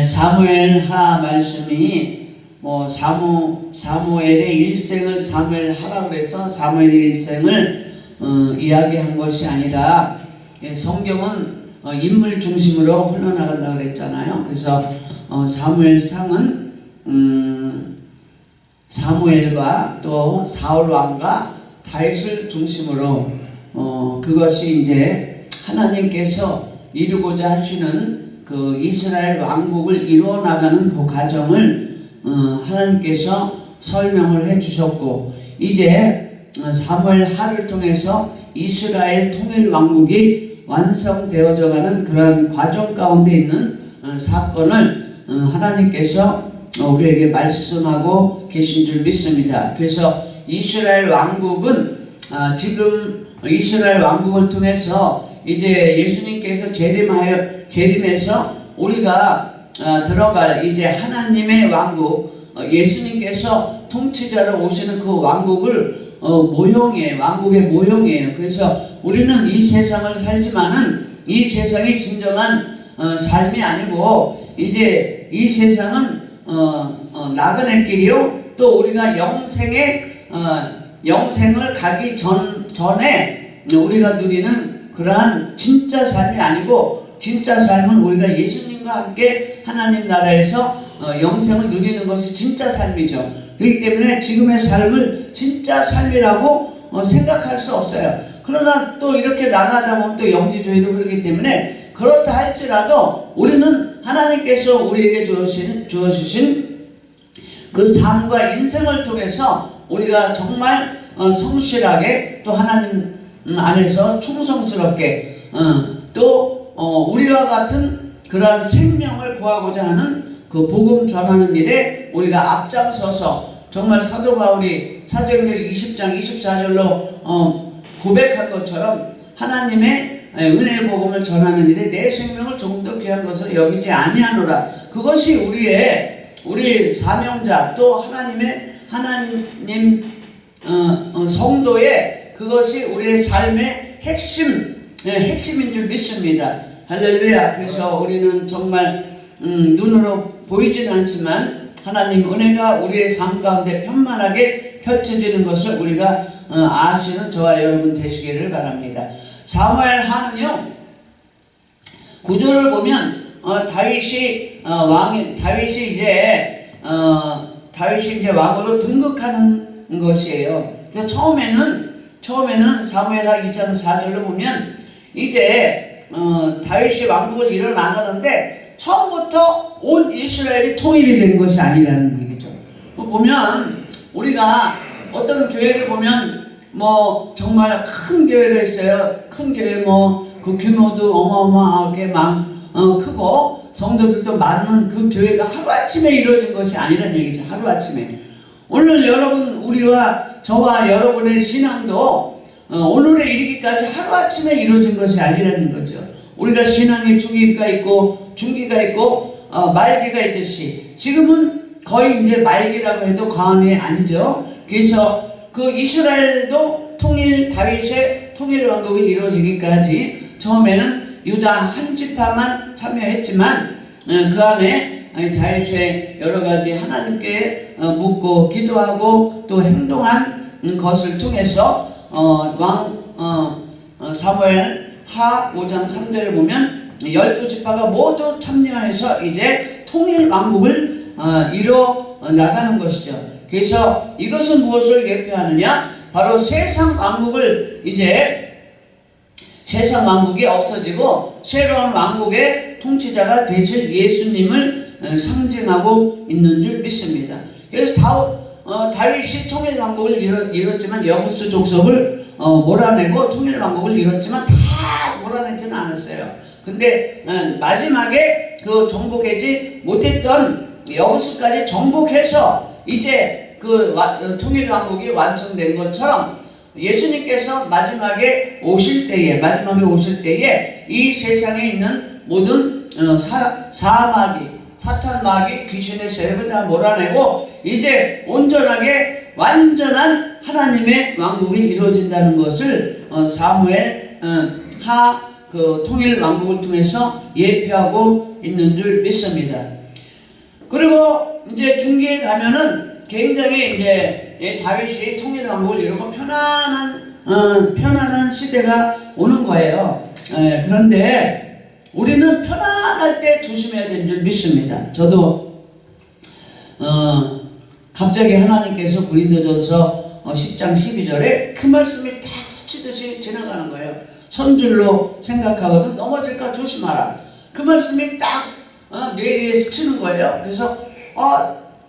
사무엘 하 말씀이 뭐 사무엘의 일생을 사무엘 하라고 그래서 사무엘의 일생을 이야기한 것이 아니라 성경은 인물 중심으로 흘러나간다고 그랬잖아요. 그래서 사무엘상은 사무엘과 또 사울 왕과 다윗을 중심으로 그것이 이제 하나님께서 이루고자 하시는 그 이스라엘 왕국을 이루어 나가는 그 과정을 하나님께서 설명을 해주셨고, 이제 사무엘 하를 통해서 이스라엘 통일 왕국이 완성되어져 가는 그런 과정 가운데 있는 사건을 하나님께서 우리에게 말씀하고 계신 줄 믿습니다. 그래서 이스라엘 왕국은 지금 이스라엘 왕국을 통해서 이제 예수님께서 재림해서 우리가 들어갈 이제 하나님의 왕국, 예수님께서 통치자로 오시는 그 왕국을 왕국의 모형이에요. 그래서 우리는 이 세상을 살지만은 이 세상이 진정한 삶이 아니고, 이제 이 세상은 나그네 길이요, 또 우리가 영생을 가기 전에 우리가 누리는 그러한 진짜 삶이 아니고, 진짜 삶은 우리가 예수님과 함께 하나님 나라에서 영생을 누리는 것이 진짜 삶이죠. 그렇기 때문에 지금의 삶을 진짜 삶이라고 생각할 수 없어요. 그러나 또 이렇게 나가다 보면 또 영지주의도 그렇기 때문에, 그렇다 할지라도 우리는 하나님께서 우리에게 주어주신 그 삶과 인생을 통해서 우리가 정말 성실하게 또 하나님 안에서 충성스럽게 또 우리와 같은 그러한 생명을 구하고자 하는 그 복음 전하는 일에 우리가 앞장서서, 정말 사도 바울이 사도행전 20장 24절로 고백한 것처럼 하나님의 은혜의 복음을 전하는 일에 내 생명을 조금 더 귀한 것으로 여기지 아니하노라. 그것이 우리 사명자, 또 하나님 성도의, 그것이 우리의 삶의 핵심인 줄 믿습니다. 할렐루야. 그래서 우리는 정말 눈으로 보이진 않지만 하나님 은혜가 우리의 삶 가운데 편만하게 펼쳐지는 것을 우리가 아시는 저와 여러분 되시기를 바랍니다. 사무엘 하는요, 구조를 보면 다윗이 이제 왕으로 등극하는 것이에요. 그래서 처음에는 사무엘하 2장 4절로 보면 이제 다윗이 왕국을 이뤄나가는데 처음부터 온 이스라엘이 통일이 된 것이 아니라는 얘기죠. 보면 우리가 어떤 교회를 보면 뭐 정말 큰 교회가 있어요. 큰 교회 그 규모도 어마어마하게 크고 성도들도 많은 그 교회가 하루아침에 이루어진 것이 아니라는 얘기죠. 하루아침에. 오늘 저와 여러분의 신앙도 오늘에 이르기까지 하루아침에 이루어진 것이 아니라는 거죠. 우리가 신앙의 중기가 있고 중기가 있고 말기가 있듯이, 지금은 거의 이제 말기라고 해도 과언이 아니죠. 그래서 그 이스라엘도 다윗의 통일 왕국이 이루어지기까지 처음에는 유다 한 지파만 참여했지만 그 안에 다윗의 여러 가지 하나님께 묻고 기도하고 또 행동한 것을 통해서 사무엘 하 5장 3절에 보면 12지파가 모두 참여해서 이제 통일 왕국을 이뤄 나가는 것이죠. 그래서 이것은 무엇을 예표하느냐? 바로 세상 왕국이 없어지고 새로운 왕국의 통치자가 되실 예수님을 상징하고 있는 줄 믿습니다. 그래서 다윗이 통일 왕국을 이뤘지만, 여부수 족속을 몰아내고 통일 왕국을 이뤘지만 다 몰아내지는 않았어요. 근데 마지막에 그 정복하지 못했던 여부수까지 정복해서 이제 그 통일 왕국이 완성된 것처럼, 예수님께서 마지막에 오실 때에 이 세상에 있는 모든 사탄 마귀 귀신의 세력을 다 몰아내고 이제 온전하게 완전한 하나님의 왕국이 이루어진다는 것을 사무엘 하 그 통일 왕국을 통해서 예표하고 있는 줄 믿습니다. 그리고 이제 중기에 가면은 굉장히 이제 다윗이 통일 왕국을 이루고 편안한 시대가 오는 거예요. 그런데 우리는 편안할 때 조심해야 되는 줄 믿습니다. 저도 갑자기 하나님께서 고린도전서 10장 12절에 그 말씀이 딱 스치듯이 지나가는 거예요. 선줄로 생각하거든 넘어질까 조심하라. 그 말씀이 딱 뇌리에 스치는 거예요. 그래서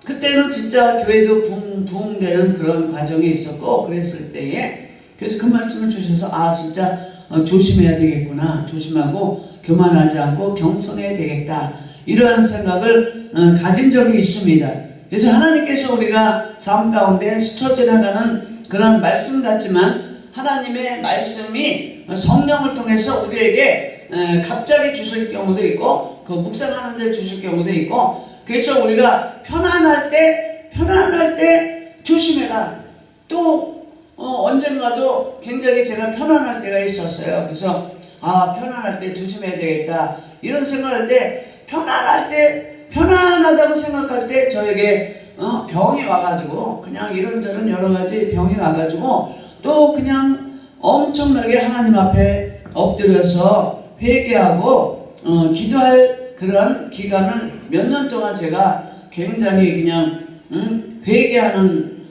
그때는 진짜 교회도 부흥되는 그런 과정이 있었고 그랬을 때에 그래서 그 말씀을 주셔서 진짜 조심해야 되겠구나. 조심하고 교만하지 않고 겸손해야 되겠다. 이러한 생각을 가진 적이 있습니다. 그래서 하나님께서 우리가 삶 가운데 스쳐 지나가는 그런 말씀 같지만 하나님의 말씀이 성령을 통해서 우리에게 갑자기 주실 경우도 있고 그 묵상하는 데 주실 경우도 있고 그래서 우리가 편안할 때 조심해라. 또 언젠가도 굉장히 제가 편안할 때가 있었어요. 그래서 편안할 때 조심해야 되겠다 이런 생각을 했는데 편안하다고 생각할 때 저에게 병이 와가지고 그냥 이런저런 여러가지 병이 와가지고 또 그냥 엄청나게 하나님 앞에 엎드려서 회개하고 기도할 그런 기간을 몇 년 동안 제가 굉장히 그냥 회개하는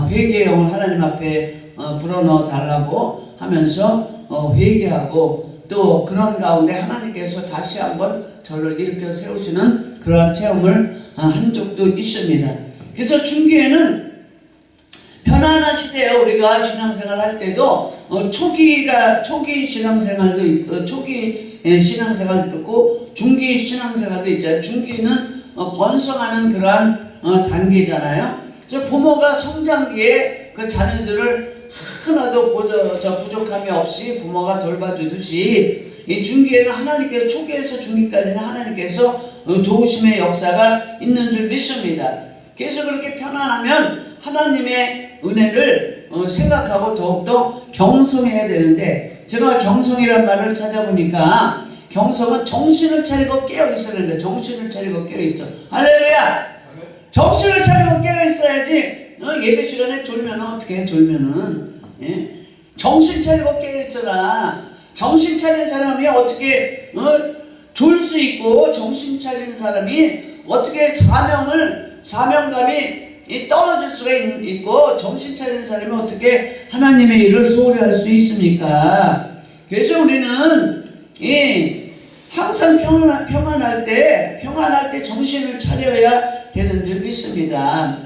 회개의 영을 하나님 앞에 불어넣어 달라고 하면서 회개하고 또 그런 가운데 하나님께서 다시 한번 저를 일으켜 세우시는 그러한 체험을 한 적도 있습니다. 그래서 중기에는 편안한 시대에 우리가 신앙생활 할 때도 초기 신앙생활도 있고 초기 신앙생활도 있고 중기 신앙생활도 있잖아요. 중기는 번성하는 그러한 단계잖아요. 그래서 부모가 성장기에 그 자녀들을 하나도 부족함이 없이 부모가 돌봐주듯이 이 중기에는 하나님께서 초기에서 중기까지는 하나님께서 도우심의 역사가 있는 줄 믿습니다. 그래서 그렇게 편안하면 하나님의 은혜를 생각하고 더욱더 경성해야 되는데 제가 경성이란 말을 찾아보니까 경성은 정신을 차리고 깨어있어야 되는데 정신을 차리고 깨어있어. 할렐루야! 정신을 차리고 깨어있어야지 예배 시간에 졸면 어떻게 해? 졸면은 정신 차리고 깨어있어라. 정신 차린 사람이 어떻게 졸 수 있고 정신 차린 사람이 어떻게 사명감이 떨어질 수가 있고 정신 차린 사람이 어떻게 하나님의 일을 소홀히 할 수 있습니까? 그래서 우리는 항상 평안할 때 정신을 차려야 되는 줄 믿습니다.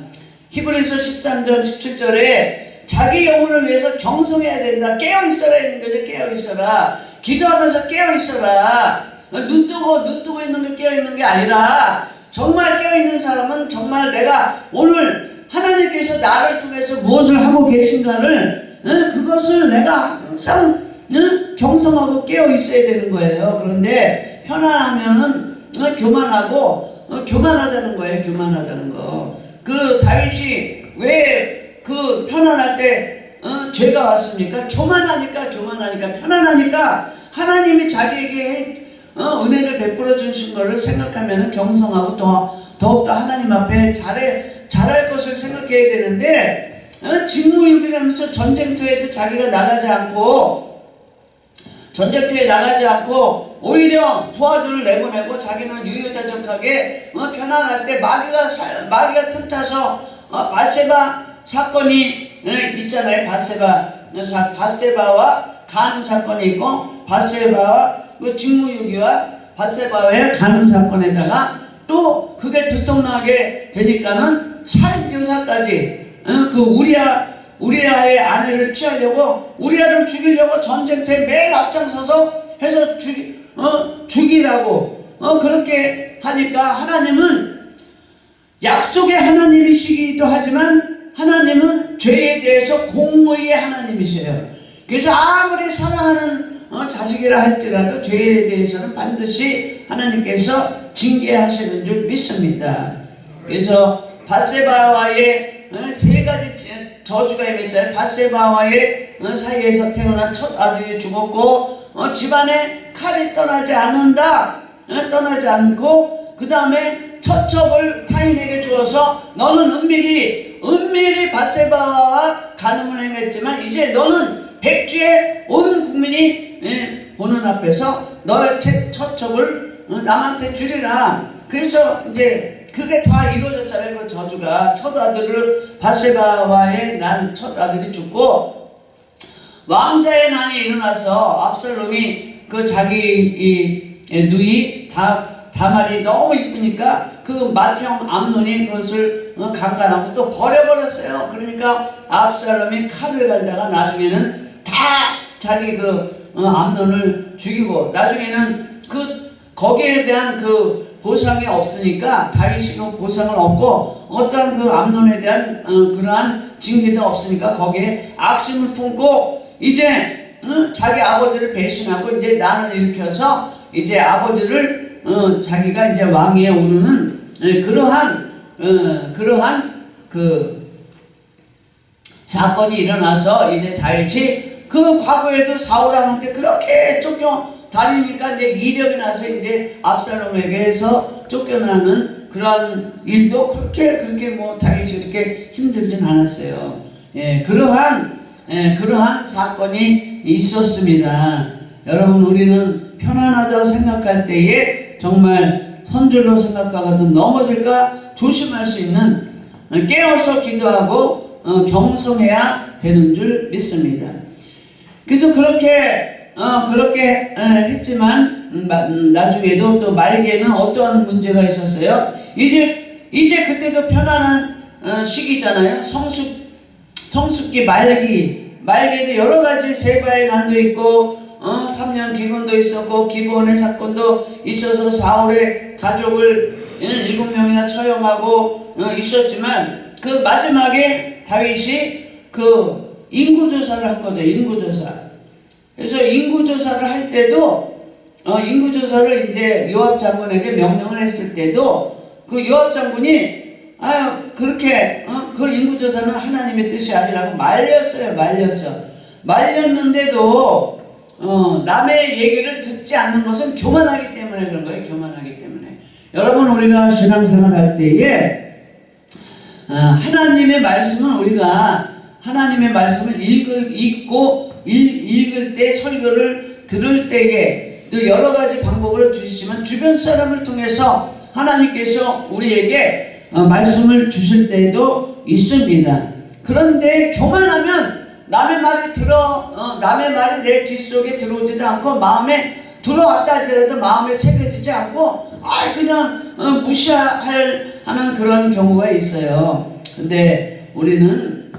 히브리서 13절 17절에 자기 영혼을 위해서 경성해야 된다. 깨어있어라 있는 거죠. 깨어있어라. 기도하면서 깨어있어라. 눈 뜨고 있는 게 깨어있는 게 아니라 정말 깨어있는 사람은 정말 내가 오늘 하나님께서 나를 통해서 무엇을 하고 계신가를 그것을 내가 항상 경성하고 깨어있어야 되는 거예요. 그런데 편안하면은 교만하다는 거예요. 교만하다는 거. 그 다윗이 왜 그 편안할 때 죄가 왔습니까? 교만하니까 편안하니까 하나님이 자기에게 은혜를 베풀어 주신 것을 생각하면 경성하고 더욱더 하나님 앞에 잘할 것을 생각해야 되는데 직무유기라면서 전쟁터에 나가지 않고 오히려 부하들을 내보내고 자기는 유유자적하게 편안할 때 마귀가 틈타서 바세바 사건이 있잖아요. 바세바와 간음 사건이 있고 바세바와 직무유기와 바세바의 간음 사건에다가 또 그게 들통나게 되니까는 살인교사까지 그 우리아의 아내를 취하려고 우리아를 죽이려고 전쟁터에 매일 앞장서서 해서 죽이라고 그렇게 하니까 하나님은 약속의 하나님이시기도 하지만 하나님은 죄에 대해서 공의의 하나님이세요. 그래서 아무리 사랑하는 자식이라 할지라도 죄에 대해서는 반드시 하나님께서 징계하시는 줄 믿습니다. 그래서 바세바와의 세 가지 저주가 임했잖아요. 바세바와의 사이에서 태어난 첫 아들이 죽었고 집안에 칼이 떠나지 않는다. 떠나지 않고 그 다음에 처첩을 타인에게 주어서 너는 은밀히 밧세바와 간음을 행했지만 이제 너는 백주에 온 국민이 보는 앞에서 너의 처첩을 남한테 주리라. 그래서 이제 그게 다 이루어졌잖아요. 그 저주가 첫 아들을 밧세바와의 난 첫 아들이 죽고 왕자의 난이 일어나서 압살롬이 그 자기 누이 다말이 너무 이쁘니까 그 맏형 암논이 그것을 강간하고 또 버려버렸어요. 그러니까 압살롬이 칼을 갈다가 나중에는 다 자기 암논을 죽이고 나중에는 거기에 대한 보상이 없으니까 다윗이 보상을 얻고 어떠한 암논에 대한 그러한 징계도 없으니까 거기에 악심을 품고 이제 자기 아버지를 배신하고 이제 난을 일으켜서 이제 아버지를 자기가 이제 왕위에 오르는 그러한 사건이 일어나서 이제 다윗이 과거에도 사울왕한테 그렇게 쫓겨다니니까 이제 이력이 나서 이제 압살롬에게서 쫓겨나는 그런 일도 그렇게 뭐 다윗이 그렇게 힘들진 않았어요. 그러한 사건이 있었습니다. 여러분, 우리는 편안하다고 생각할 때에 정말 선줄로 생각하거든 넘어질까 조심할 수 있는 깨어서 기도하고 경성해야 되는 줄 믿습니다. 그래서 그렇게 했지만 나중에도 또 말기에는 어떠한 문제가 있었어요. 이제 그때도 편안한 시기잖아요. 성숙기 말기에도 여러 가지 세바의 난도 있고 3년 기근도 있었고 기브온의 사건도 있어서 사울의 가족을 7명이나 처형하고 있었지만 그 마지막에 다윗이 인구조사를 한 거죠. 인구조사. 그래서 인구조사를 할 때도 인구조사를 이제 요압 장군에게 명령을 했을 때도 그 요압 장군이 그렇게 그 인구조사는 하나님의 뜻이 아니라고 말렸는데도 남의 얘기를 듣지 않는 것은 교만하기 때문에 그런 거예요. 교만하기 때문에. 여러분, 우리가 신앙생활 할 때에 하나님의 말씀은 우리가 하나님의 말씀을 읽을 때 설교를 들을 때에 또 여러 가지 방법으로 주시지만 주변 사람을 통해서 하나님께서 우리에게 말씀을 주실 때도 있습니다. 그런데 교만하면 남의 말이 내 귀 속에 들어오지도 않고 마음에 들어왔다 하더라도 마음에 새겨지지 않고 그냥 무시하는 그런 경우가 있어요. 근데 우리는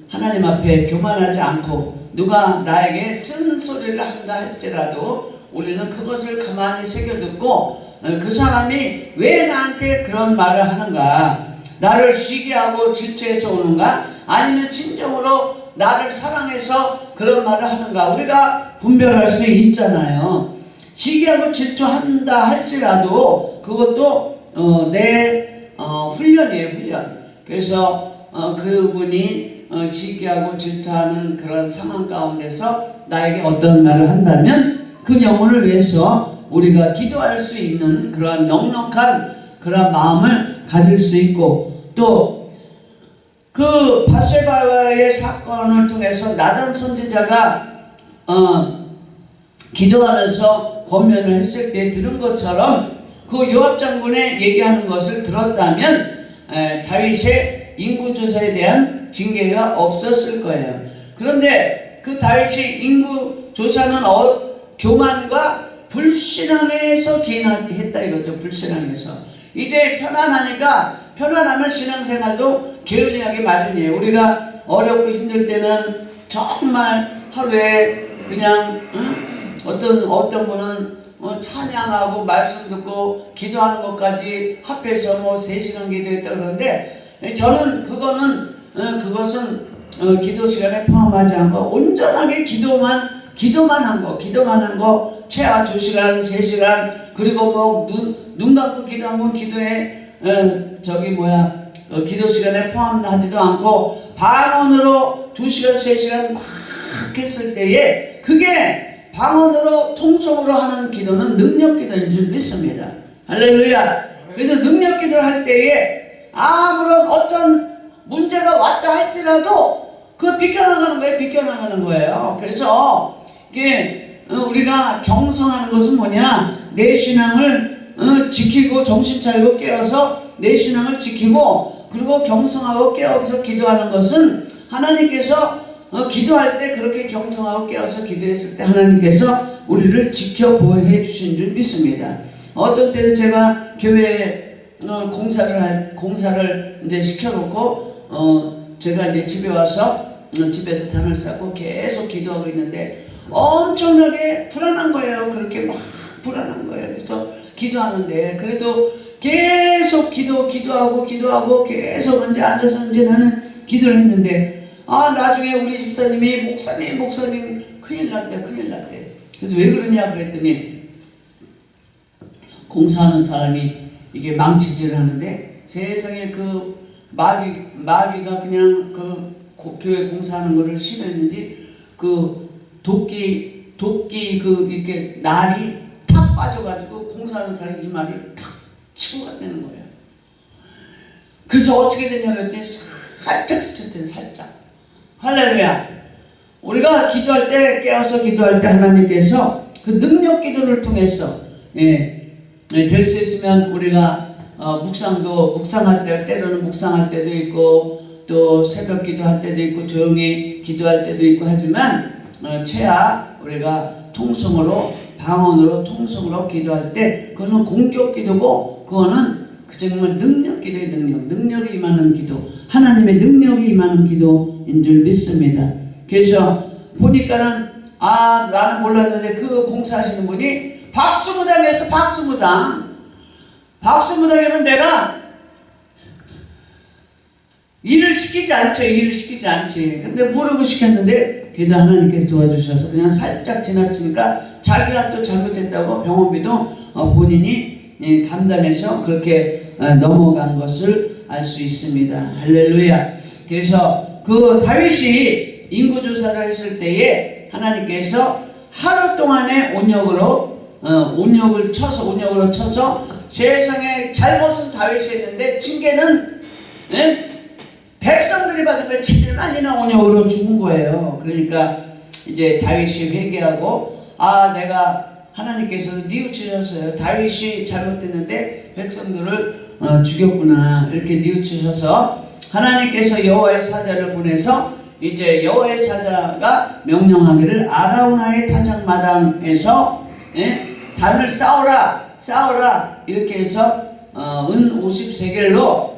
하나님 앞에 교만하지 않고 누가 나에게 쓴 소리를 한다 할지라도 우리는 그것을 가만히 새겨듣고 그 사람이 왜 나한테 그런 말을 하는가, 나를 시기하고 질투해서 오는가, 아니면 진정으로 나를 사랑해서 그런 말을 하는가, 우리가 분별할 수 있잖아요. 시기하고 질투한다 할지라도 그것도 내 훈련이에요, 훈련. 그래서 그분이 시기하고 질투하는 그런 상황 가운데서 나에게 어떤 말을 한다면 그 영혼을 위해서 우리가 기도할 수 있는 그런 넉넉한 그런 마음을 가질 수 있고, 또 그 밧세바와의 사건을 통해서 나단 선지자가 기도하면서 권면을 했을 때 들은 것처럼 그 요압 장군의 얘기하는 것을 들었다면 다윗의 인구조사에 대한 징계가 없었을 거예요. 그런데 그 다윗이 인구조사는 교만과 불신앙에서 기인했다 이거죠. 불신앙에서. 이제 편안하면 신앙생활도 게을리하게 마련이에요. 우리가 어렵고 힘들 때는 정말 하루에 그냥 어떤 분은 찬양하고 말씀 듣고 기도하는 것까지 합해서 3시간 기도했다 그러는데, 저는 그것은 기도 시간에 포함하지 않고 온전하게 기도만 한 거 최하 2시간, 3시간, 그리고 눈 감고 기도한 건 기도에 기도 시간에 포함하지도 않고 반원으로 2시간, 3시간 막 했을 때에 그게 방언으로 통성으로 하는 기도는 능력 기도인 줄 믿습니다. 할렐루야. 그래서 능력 기도를 할 때에 아무런 어떤 문제가 왔다 할지라도 그거 비껴나가는 거예요. 비껴나가는 거예요. 그래서 이게 우리가 경성하는 것은 뭐냐? 내 신앙을 지키고 정신 차리고 깨어서 내 신앙을 지키고 그리고 경성하고 깨어서 기도하는 것은 하나님께서 기도할 때 그렇게 경성하고 깨어서 기도했을 때 하나님께서 우리를 지켜 보호해 주신 줄 믿습니다. 어떤 때도 제가 교회에 공사를 이제 시켜놓고 제가 이제 집에 와서 집에서 단을 쌓고 계속 기도하고 있는데 엄청나게 불안한 거예요. 그렇게 막 불안한 거예요. 그래서 기도하는데 그래도 계속 기도하고 계속 이제 앉아서 이제 나는 기도를 했는데 나중에 우리 집사님이 목사님 큰일 났대. 그래서 왜 그러냐 그랬더니 공사하는 사람이 이게 망치질을 하는데 세상에 그 마귀가 그냥 그 교회 공사하는 거를 싫어했는지 그 도끼 그 이렇게 날이 탁 빠져가지고 공사하는 사람이 이 말을 탁 치고 갔다는 거예요. 그래서 어떻게 됐냐 그랬더니 살짝 스쳤대요. 살짝. 할렐루야. 우리가 기도할 때 깨어서 기도할 때 하나님께서 그 능력 기도를 통해서 될 수 있으면 우리가 묵상할 때 때로는 묵상할 때도 있고 또 새벽 기도할 때도 있고 조용히 기도할 때도 있고 하지만 최하 우리가 통성으로 방언으로 통성으로 기도할 때 그거는 공격 기도고 그거는 정말 능력 기도의 능력이 임하는 기도 하나님의 능력이 임하는 기도인 줄 믿습니다. 그래서 보니까는 나는 몰랐는데 그 공사하시는 분이 박수무당에서 박수무당이면 내가 일을 시키지 않지. 근데 모르고 시켰는데 그래도 하나님께서 도와주셔서 그냥 살짝 지나치니까 자기가 또 잘못했다고 병원비도 본인이 감당해서 그렇게 넘어간 것을 알 수 있습니다. 할렐루야. 그래서 그 다윗이 인구조사를 했을 때에 하나님께서 하루 동안의 온역으로 쳐서 세상에 잘못은 다윗이 했는데 징계는 백성들이 받은 거 7만이나 온역으로 죽은 거예요. 그러니까 이제 다윗이 회개하고 내가 하나님께서 뉘우치셨어요. 다윗이 잘못했는데 백성들을 죽였구나 이렇게 뉘우치셔서 하나님께서 여호와의 사자를 보내서 이제 여호와의 사자가 명령하기를 아라우나의 타작마당에서 단을 쌓아라 이렇게 해서 은 50세겔로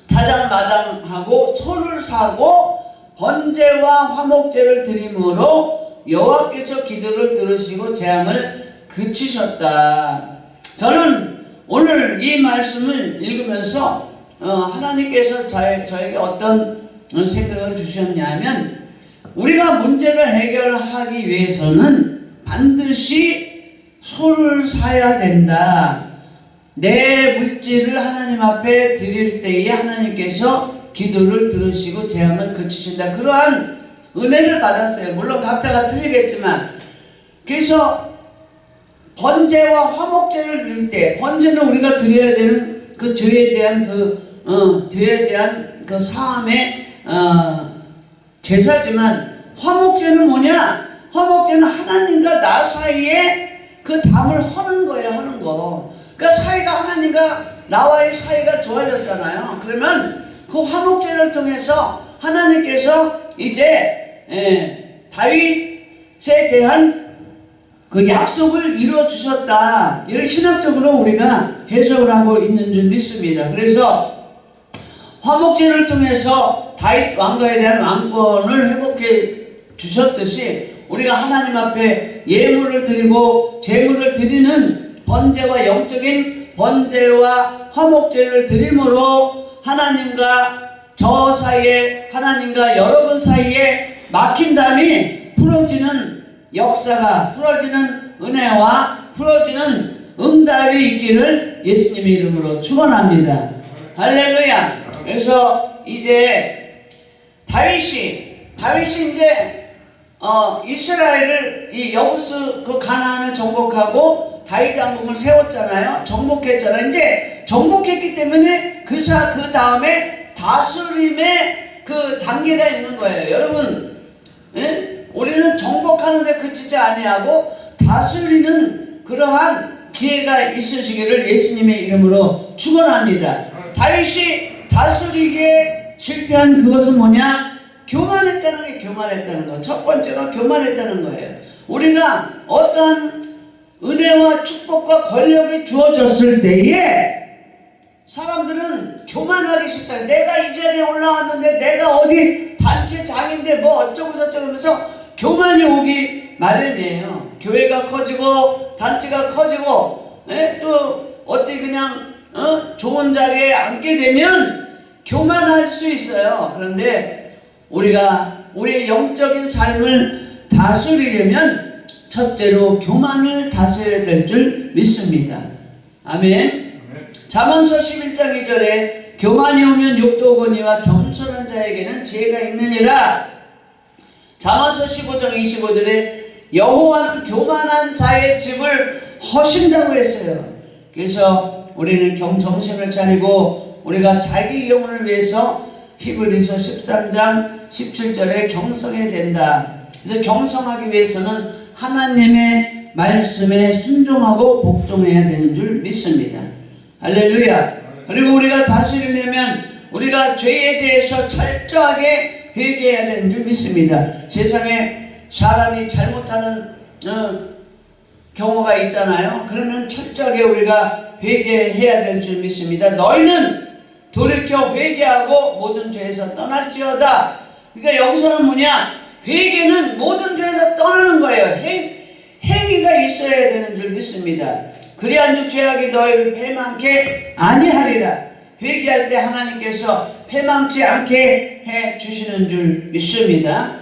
타작마당하고 소를 사고 번제와 화목제를 드림으로 여호와께서 기도를 들으시고 재앙을 그치셨다. 저는 오늘 이 말씀을 읽으면서 하나님께서 저에게 어떤 생각을 주셨냐면 우리가 문제를 해결하기 위해서는 반드시 소를 사야 된다. 내 물질을 하나님 앞에 드릴 때에 하나님께서 기도를 들으시고 재앙을 그치신다. 그러한 은혜를 받았어요. 물론 각자가 틀리겠지만 그래서 번제와 화목제를 드릴 때 번제는 우리가 드려야 되는 그 죄에 대한 그 사함의 제사지만 화목제는 뭐냐? 화목제는 하나님과 나 사이에 그 담을 허는 거예요. 허는 거. 그러니까 사이가 하나님과 나와의 사이가 좋아졌잖아요. 그러면 그 화목제를 통해서 하나님께서 이제 다윗에 대한 그 약속을 이루어 주셨다. 이렇게 신학적으로 우리가 해석을 하고 있는 줄 믿습니다. 그래서 화목제를 통해서 다윗 왕가에 대한 왕권을 회복해 주셨듯이 우리가 하나님 앞에 예물을 드리고 제물을 드리는 번제와 영적인 번제와 화목제를 드림으로 하나님과 저 사이에 하나님과 여러분 사이에 막힌 담이 풀어지는 역사가 풀어지는 은혜와 풀어지는 응답이 있기를 예수님의 이름으로 축원합니다. 할렐루야. 그래서 이제 다윗이 이제 이스라엘을 이 여부스 그 가나안을 정복하고 다윗 왕국을 세웠잖아요. 정복했잖아요. 이제 정복했기 때문에 그 다음에 다스림의 그 단계가 있는 거예요. 여러분, 예? 우리는 정복하는데 그치지 아니하고 다스리는 그러한 지혜가 있으시기를 예수님의 이름으로 축원합니다. 다윗이 다스리기에 실패한 그것은 뭐냐? 교만했다는 거. 첫 번째가 교만했다는 거예요. 우리가 어떤 은혜와 축복과 권력이 주어졌을 때에 사람들은 교만하기 쉽잖아요. 내가 이 자리에 올라왔는데, 내가 어디 단체장인데 뭐 어쩌고 저쩌고 하면서 교만이 오기 마련이에요. 교회가 커지고 단체가 커지고, 또 어떻게 그냥 좋은 자리에 앉게 되면 교만할 수 있어요. 그런데 우리의 영적인 삶을 다스리려면 첫째로 교만을 다스려야 될 줄 믿습니다. 아멘. 잠언서 11장 2절에 교만이 오면 욕도 오거니와 겸손한 자에게는 지혜가 있느니라. 잠언서 15장 25절에 여호와는 교만한 자의 집을 허신다고 했어요. 그래서 우리는 정신을 차리고 우리가 자기 영혼을 위해서 히브리서 13장 17절에 경성해야 된다. 그래서 경성하기 위해서는 하나님의 말씀에 순종하고 복종해야 되는 줄 믿습니다. 할렐루야. 그리고 우리가 다스리려면 우리가 죄에 대해서 철저하게 회개해야 되는 줄 믿습니다. 세상에 사람이 잘못하는 경우가 있잖아요. 그러면 철저하게 우리가 회개해야 될 줄 믿습니다. 너희는 돌이켜 회개하고 모든 죄에서 떠날지어다. 그러니까 여기서는 뭐냐? 회개는 모든 죄에서 떠나는 거예요. 행위가 있어야 되는 줄 믿습니다. 그리한즉 죄악이 너희를 패망케 아니하리라. 회개할 때 하나님께서 패망치 않게 해 주시는 줄 믿습니다.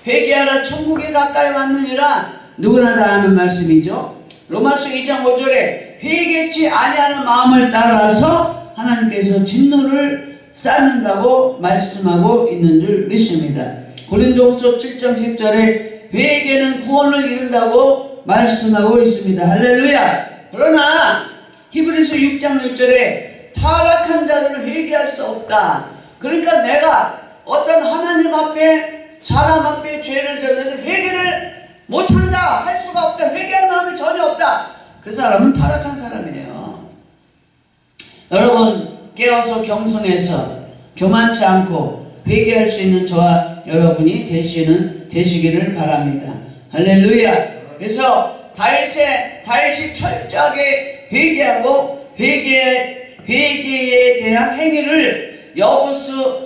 회개하라 천국이 가까이 왔느니라. 누구나 다 아는 말씀이죠. 로마서 2장 5절에 회개치 아니하는 마음을 따라서 하나님께서 진노를 쌓는다고 말씀하고 있는 줄 믿습니다. 고린도후서 7장 10절에 회개는 구원을 이룬다고 말씀하고 있습니다. 할렐루야. 그러나 히브리서 6장 6절에 타락한 자들은 회개할 수 없다. 그러니까 내가 어떤 하나님 앞에 사람 앞에 죄를 졌는데 회개를 못한다, 할 수가 없다, 회개할 마음이 전혀 없다. 그 사람은 타락한 사람이에요. 여러분 깨어서 경성해서 교만치 않고 회개할 수 있는 저와 여러분이 되시기를 바랍니다. 할렐루야. 그래서 다윗이 철저하게 회개하고 회개에 대한 행위를 여부스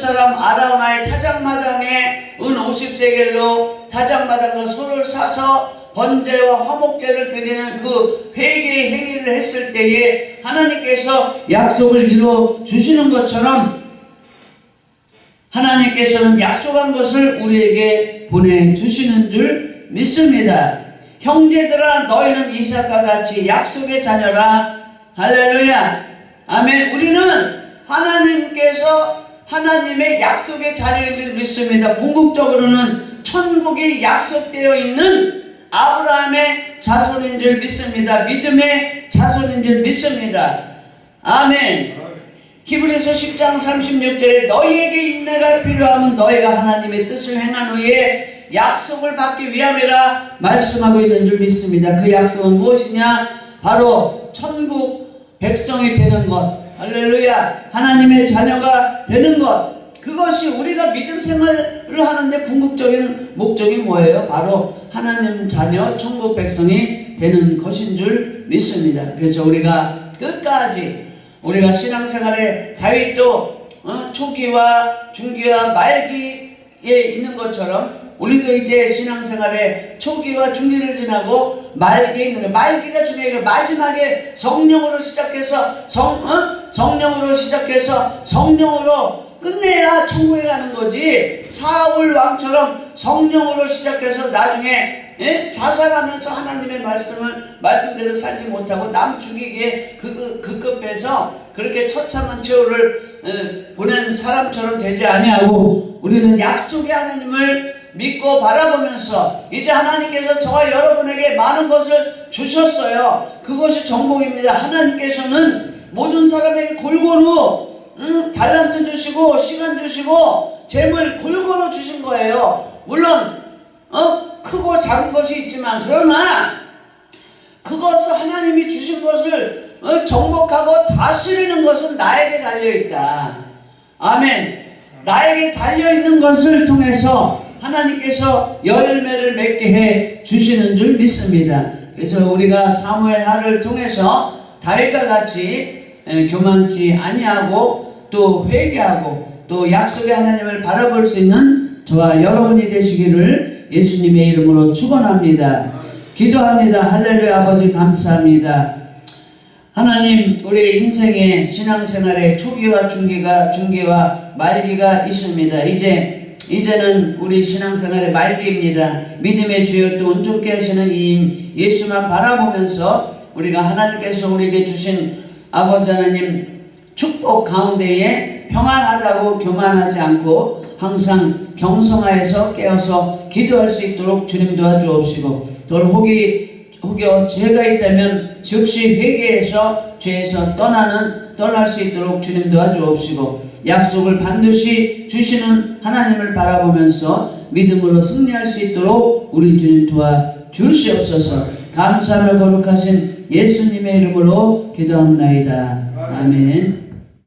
사람 아라우나의 타작마당에 은 50세겔로 타작마당과 소를 사서 번제와 화목제를 드리는 그 회개의 행위를 했을 때에 하나님께서 약속을 이루어 주시는 것처럼 하나님께서는 약속한 것을 우리에게 보내주시는 줄 믿습니다. 형제들아 너희는 이삭과 같이 약속의 자녀라. 할렐루야. 아멘. 우리는 하나님께서 하나님의 약속의 자녀인 줄 믿습니다. 궁극적으로는 천국이 약속되어 있는 아브라함의 자손인 줄 믿습니다. 믿음의 자손인 줄 믿습니다. 아멘. 히브리서 10장 36절에 너희에게 인내가 필요하면 너희가 하나님의 뜻을 행한 후에 약속을 받기 위함이라 말씀하고 있는 줄 믿습니다. 그 약속은 무엇이냐? 바로 천국 백성이 되는 것. 할렐루야. 하나님의 자녀가 되는 것. 그것이 우리가 믿음 생활을 하는데 궁극적인 목적이 뭐예요? 바로 하나님 자녀 천국 백성이 되는 것인 줄 믿습니다. 그래서 우리가 끝까지 우리가 신앙생활에 다윗도 초기와 중기와 말기에 있는 것처럼 우리도 이제 신앙생활에 초기와 중기를 지나고 말기에 있는 거예요. 말기가 중요해요. 마지막에 성령으로 시작해서 성령으로 끝내야 천국에 가는 거지. 사울 왕처럼 성령으로 시작해서 나중에 자살하면서 하나님의 말씀대로 살지 못하고 남 죽이기에 급급해서 그렇게 처참한 최후를 보낸 사람처럼 되지 아니하고 우리는 약속의 하나님을 믿고 바라보면서 이제 하나님께서 저와 여러분에게 많은 것을 주셨어요. 그것이 정복입니다. 하나님께서는 모든 사람에게 골고루 달란트 주시고 시간 주시고 재물 골고루 주신 거예요. 물론 크고 작은 것이 있지만 그러나 그것을 하나님이 주신 것을 정복하고 다스리는 것은 나에게 달려있다. 아멘. 나에게 달려있는 것을 통해서 하나님께서 열매를 맺게 해 주시는 줄 믿습니다. 그래서 우리가 사무엘하를 통해서 다윗과 같이 교만치 아니하고 또 회개하고 또 약속의 하나님을 바라볼 수 있는 저와 여러분이 되시기를 예수님의 이름으로 축원합니다. 기도합니다. 할렐루야. 아버지 감사합니다. 하나님, 우리 인생의 신앙생활의 초기와 중기와 말기가 있습니다. 이제는 우리 신앙생활의 말기입니다. 믿음의 주여 또 온전케 하시는 이인 예수만 바라보면서 우리가 하나님께서 우리에게 주신 아버지 하나님 축복 가운데에 평안하다고 교만하지 않고 항상 경성하여서 깨어서 기도할 수 있도록 주님 도와주옵시고, 또 혹여 죄가 있다면 즉시 회개해서 죄에서 떠날 수 있도록 주님 도와주옵시고, 약속을 반드시 주시는 하나님을 바라보면서 믿음으로 승리할 수 있도록 우리 주님 도와주시옵소서. 감사하며 거룩하신 예수님의 이름으로 기도합나이다. 아멘.